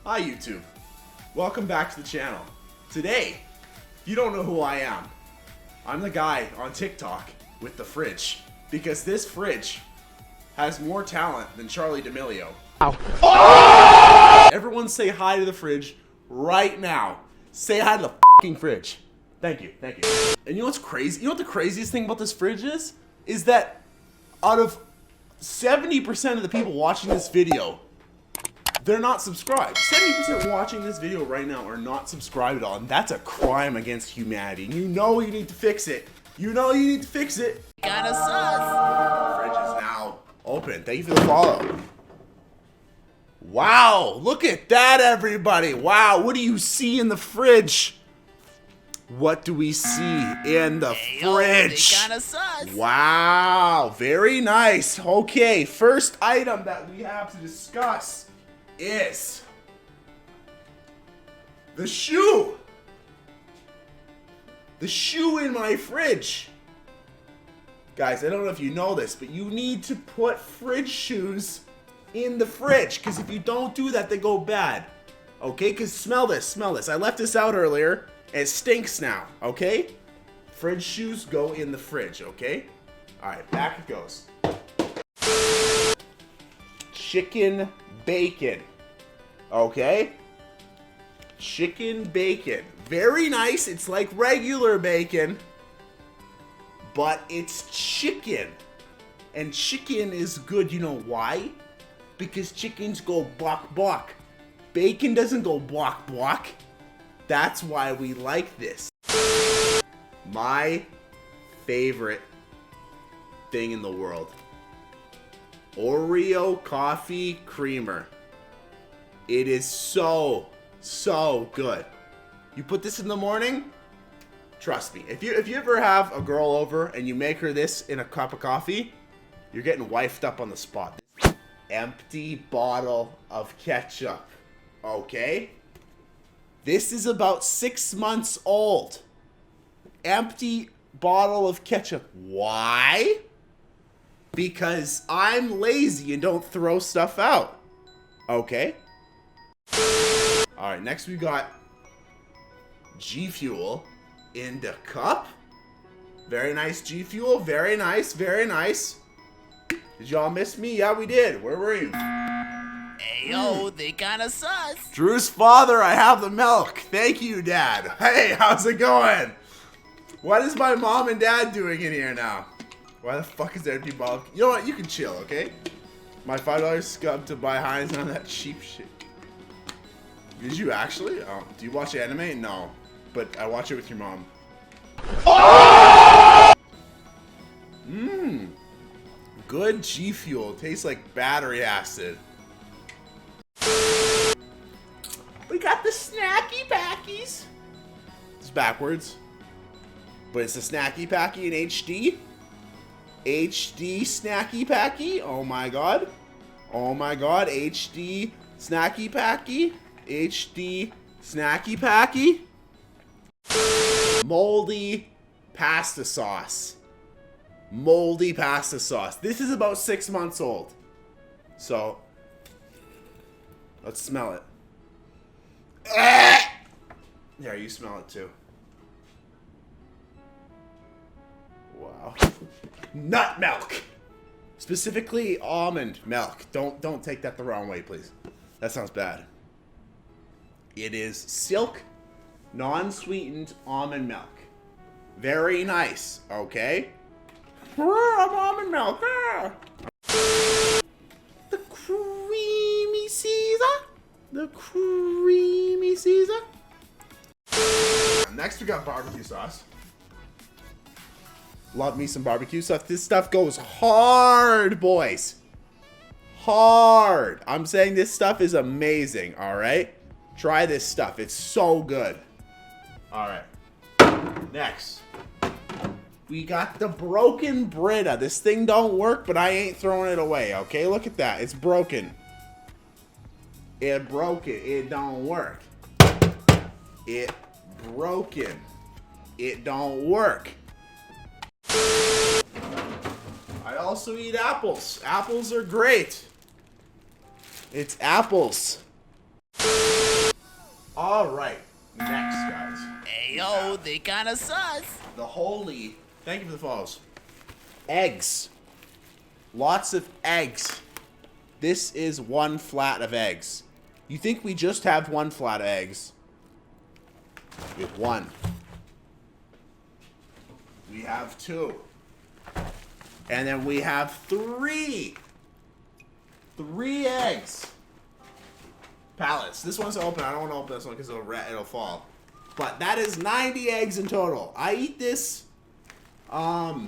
Hi YouTube, welcome back to the channel. Today, if you don't know who I am, I'm the guy on TikTok with the fridge, because this fridge has more talent than Charli D'amelio. Ow. Everyone say hi to the fridge right now. Say hi to the fucking fridge. Thank you, thank you. And you know what's crazy? You know what the craziest thing about this fridge is? Is that out of 70% of the people watching this video, they're not subscribed. 70% watching this video right now are not subscribed at all, and that's a crime against humanity. And you know you need to fix it. You know you need to fix it. Kinda sus. Fridge is now open. Thank you for the follow. Wow, look at that, everybody. Wow, what do you see in the fridge? What do we see in the fridge? Kinda sus. Wow, very nice. Okay, first item that we have to discuss is the shoe. The shoe in my fridge. Guys, I don't know if you know this, but you need to put fridge shoes in the fridge, because if you don't do that, they go bad. Okay, because smell this, smell this. I left this out earlier, and it stinks now, okay? Fridge shoes go in the fridge, okay? All right, back it goes. Chicken bacon, okay? Chicken bacon, very nice. It's like regular bacon, but it's chicken, and chicken is good. You know why? Because chickens go bok bok. Bacon doesn't go bok bok. That's why we like this. My favorite thing in the world. Oreo coffee creamer. It is so good. You put this in the morning, trust me. If you ever have a girl over and you make her this in a cup of coffee, you're getting wifed up on the spot. Empty bottle of ketchup. Okay? This is about 6 months old. Empty bottle of ketchup. Why? Because I'm lazy and don't throw stuff out. Okay? Alright, next we got G Fuel in the cup. Very nice G Fuel. Very nice, very nice. Did y'all miss me? Yeah, we did. Where were you? Ayo, they kinda sus. Drew's father, I have the milk. Thank you, Dad. Hey, how's it going? What is my mom and dad doing in here now? Why the fuck is there empty bottle? You know what? You can chill, okay? My $5 scub to buy Heinz on that cheap shit. Did you actually? Do you watch anime? No. But I watch it with your mom. Mmm. Good G Fuel. Tastes like battery acid. We got the snacky packies. It's backwards. But it's a snacky packy in HD. HD snacky packy. Oh my god. Oh my god. HD snacky packy. HD snacky packy. Moldy pasta sauce. Moldy pasta sauce. This is about 6 months old. So, let's smell it. Yeah, you smell it too. Wow. Nut milk. Specifically almond milk. Don't take that the wrong way, please. That sounds bad. It is silk, non-sweetened almond milk. Very nice, okay? Almond milk. The creamy Caesar. The creamy Caesar. Next we got barbecue sauce. Love me some barbecue sauce. This stuff goes hard, boys. Hard. I'm saying this stuff is amazing, alright? Try this stuff. It's so good. Alright. Next. We got the broken Brita. This thing don't work, but I ain't throwing it away, okay? Look at that. It's broken. It broke it. It don't work. It broken. It don't work. I also eat apples. Apples are great. It's apples. All right, next, guys. Ayo, they kinda sus. The holy. Thank you for the follows. Eggs. Lots of eggs. This is one flat of eggs. You think we just have one flat of eggs? We have one. We have two. And then we have three. 3 eggs. Pallets. This one's open. I don't want to open this one because it'll fall. But that is 90 eggs in total. I eat this. I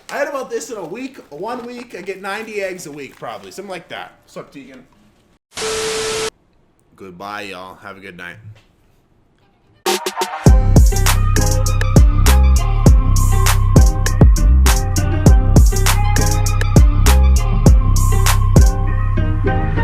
had about this in a week. 1 week, I get 90 eggs a week, probably. Something like that. What's up, Tegan? Goodbye, y'all. Have a good night.